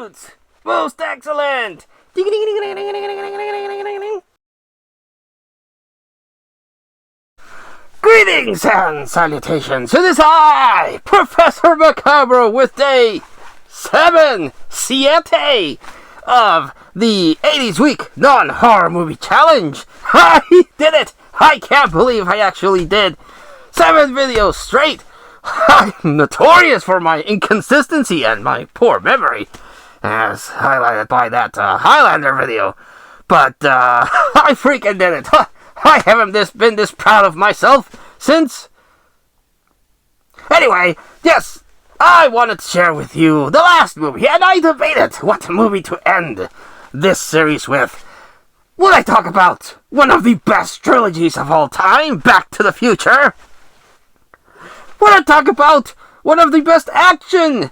Absolute! Most excellent! Greetings and salutations! It is I, Professor Macabre, with day 7 of the 80's Week Non-Horror Movie Challenge. I did it! I can't believe I actually did 7 videos straight. I'm notorious for my inconsistency and my poor memory, as highlighted by that Highlander video. But I freaking did it. I haven't been this proud of myself since... Anyway, yes, I wanted to share with you the last movie, and I debated what movie to end this series with. Would I talk about one of the best trilogies of all time, Back to the Future? Would I talk about one of the best action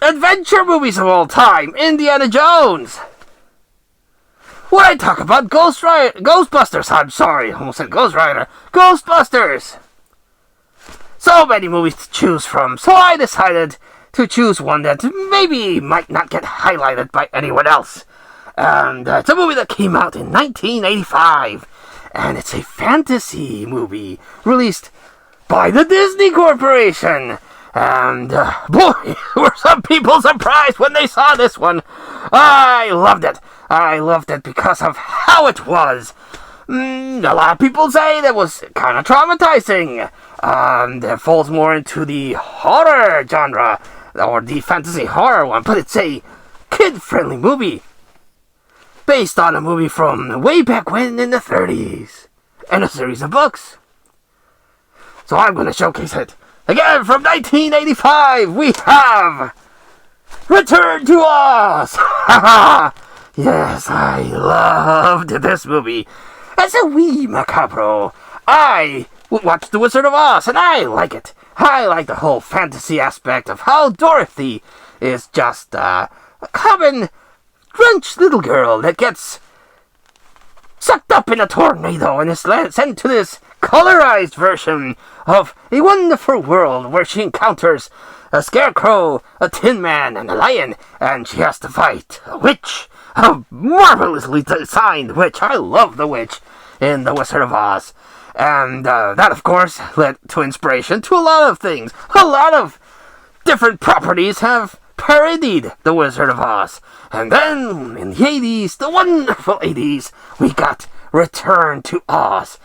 adventure movies of all time, Indiana Jones? Would I talk about Ghostbusters? I'm sorry, I almost said Ghost Rider. Ghostbusters! So many movies to choose from, so I decided to choose one that maybe might not get highlighted by anyone else. And it's a movie that came out in 1985. And it's a fantasy movie released by the Disney Corporation. And, boy, were some people surprised when they saw this one. I loved it. I loved it because of how it was. A lot of people say that was kind of traumatizing. That falls more into the horror genre, or the fantasy horror one, but it's a kid-friendly movie based on a movie from way back when in the 30s, and a series of books. So I'm going to showcase it. Again, from 1985, we have Return to Oz! Yes, I loved this movie. As a wee macabre, I would watch The Wizard of Oz, and I like it. I like the whole fantasy aspect of how Dorothy is just a common, drenched little girl that gets sucked up in a tornado and is sent to this colorized version of a wonderful world where she encounters a scarecrow, a tin man, and a lion, and she has to fight a witch, a marvelously designed witch. I love the witch in The Wizard of Oz. And that, of course, led to inspiration to a lot of things. A lot of different properties have parodied The Wizard of Oz. And then, in the 80's, the wonderful 80's, we got Return to Oz.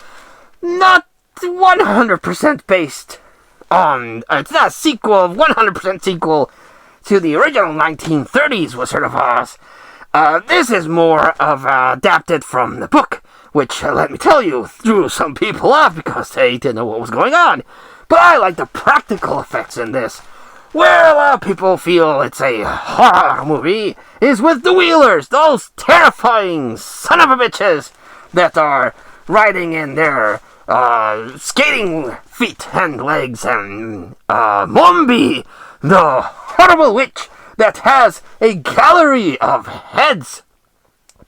Not 100% based on... it's not a sequel, 100% sequel to the original 1930s Wizard of Oz. This is more of adapted from the book, which, let me tell you, threw some people off because they didn't know what was going on. But I like the practical effects in this. Where a lot of people feel it's a horror movie is with the Wheelers, those terrifying son of a bitches that are riding in their skating feet and legs, and Mombi, the horrible witch that has a gallery of heads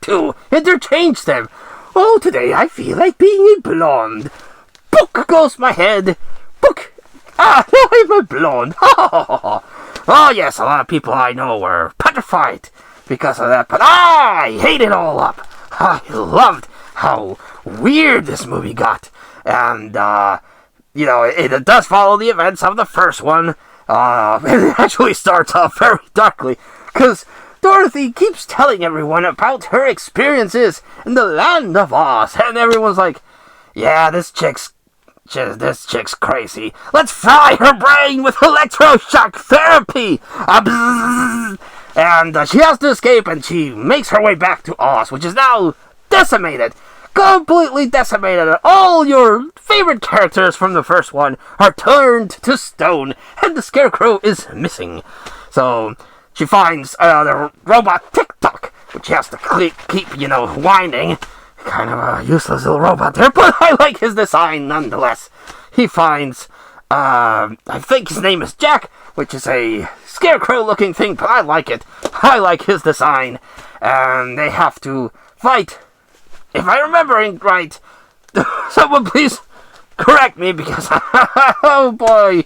to interchange them. Oh, today I feel like being a blonde. Book goes my head. Book. Ah, no, I'm a blonde. Oh, yes, a lot of people I know were petrified because of that, but I hate it all up. I loved how weird this movie got. And, it does follow the events of the first one. It actually starts off very darkly, because Dorothy keeps telling everyone about her experiences in the land of Oz, and everyone's like, yeah, this chick's crazy. Let's fry her brain with electroshock therapy! And she has to escape, and she makes her way back to Oz, which is now decimated. Completely decimated. All your favorite characters from the first one are turned to stone, and the Scarecrow is missing. So she finds the robot Tick-Tock, which she has to keep, whining. Kind of a useless little robot there, but I like his design nonetheless. He finds, I think his name is Jack, which is a scarecrow-looking thing, but I like it. I like his design. And they have to fight. If I'm remembering right, someone please correct me, because, oh boy,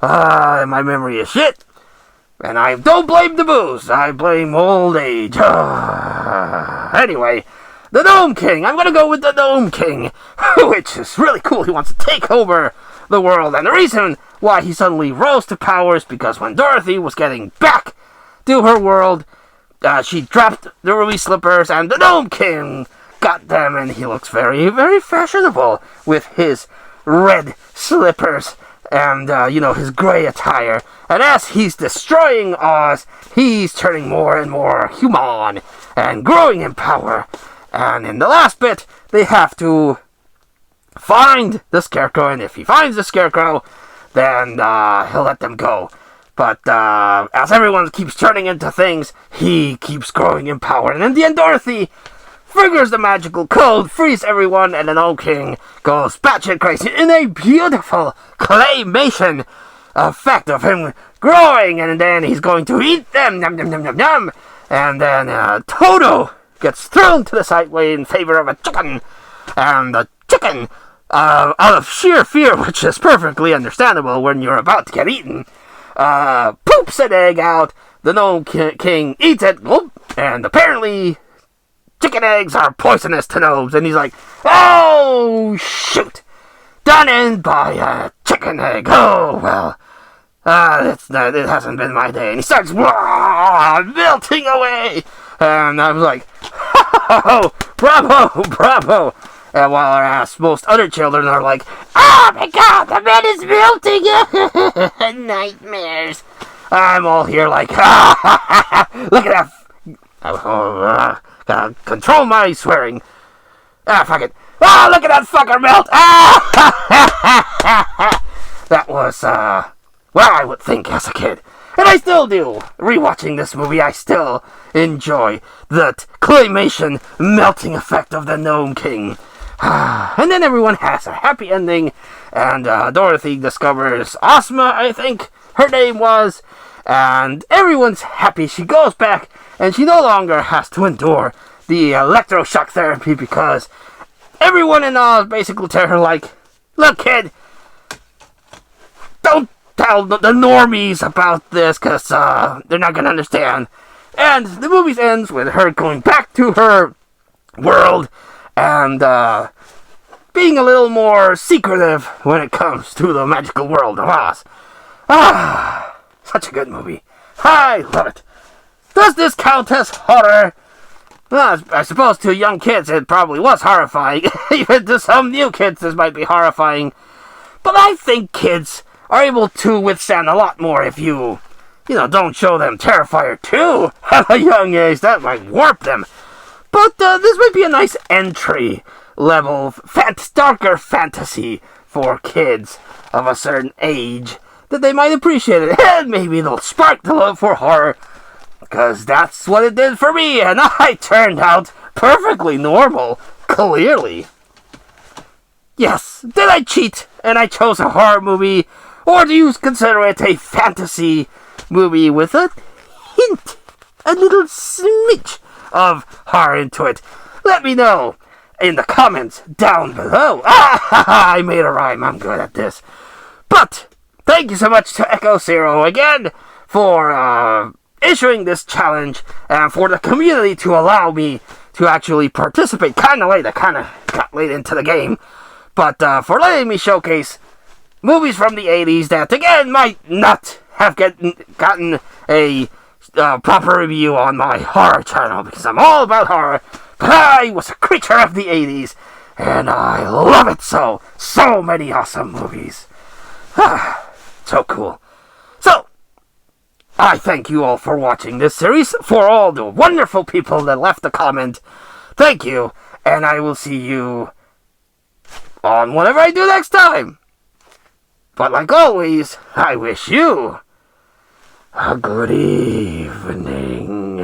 my memory is shit. And I don't blame the booze. I blame old age. Anyway, the Gnome King. I'm going to go with the Gnome King, which is really cool. He wants to take over the world. And the reason why he suddenly rose to power is because when Dorothy was getting back to her world, she dropped the ruby slippers, and the Gnome King got them, and he looks very, very fashionable with his red slippers and, his gray attire. And as he's destroying Oz, he's turning more and more human and growing in power. And in the last bit, they have to find the Scarecrow, and if he finds the Scarecrow, then he'll let them go. But as everyone keeps turning into things, he keeps growing in power. And in the end, Dorothy figures the magical code, frees everyone, and the Gnome King goes batshit crazy in a beautiful claymation effect of him growing, and then he's going to eat them, yum, yum, yum, yum, yum. And then Toto gets thrown to the sideway in favor of a chicken, and the chicken, out of sheer fear, which is perfectly understandable when you're about to get eaten, poops an egg out. The Gnome King eats it, and apparently chicken eggs are poisonous to gnomes, and he's like, oh, shoot! Done in by a chicken egg. Oh, well, it hasn't been my day. And he starts melting away, and I was like, oh, bravo, bravo. And while most other children are like, oh my god, the man is melting! Nightmares. I'm all here like, look at that. Gotta control my swearing. Fuck it. Look at that fucker melt! That was, well, I would think as a kid. And I still do. Rewatching this movie, I still enjoy that claymation melting effect of the Gnome King. And then everyone has a happy ending, and Dorothy discovers Ozma, I think her name was, and everyone's happy. She goes back, and she no longer has to endure the electroshock therapy because everyone in Oz basically tell her like, look kid, don't tell the normies about this because they're not going to understand. And the movie ends with her going back to her world and being a little more secretive when it comes to the magical world of Oz. Such a good movie. I love it. Does this count as horror? Well, I suppose to young kids it probably was horrifying. Even to some new kids this might be horrifying. But I think kids are able to withstand a lot more if you don't show them Terrifier 2 at a young age. That might warp them. But this might be a nice entry level, darker fantasy for kids of a certain age that they might appreciate it. And maybe it'll spark the love for horror. Because that's what it did for me, and I turned out perfectly normal, clearly. Yes, did I cheat and I chose a horror movie, or do you consider it a fantasy movie with a hint, a little smidge of horror into it? Let me know in the comments down below. I made a rhyme, I'm good at this. But thank you so much to Echo Zero again for issuing this challenge, and for the community to allow me to actually participate. Kind of late, I kind of got late into the game, but for letting me showcase movies from the 80s that, again, might not have gotten a proper review on my horror channel, because I'm all about horror, but I was a creature of the 80s, and I love it so. So many awesome movies. So cool. So, I thank you all for watching this series. For all the wonderful people that left a comment, thank you. And I will see you on whatever I do next time. But like always, I wish you a good evening.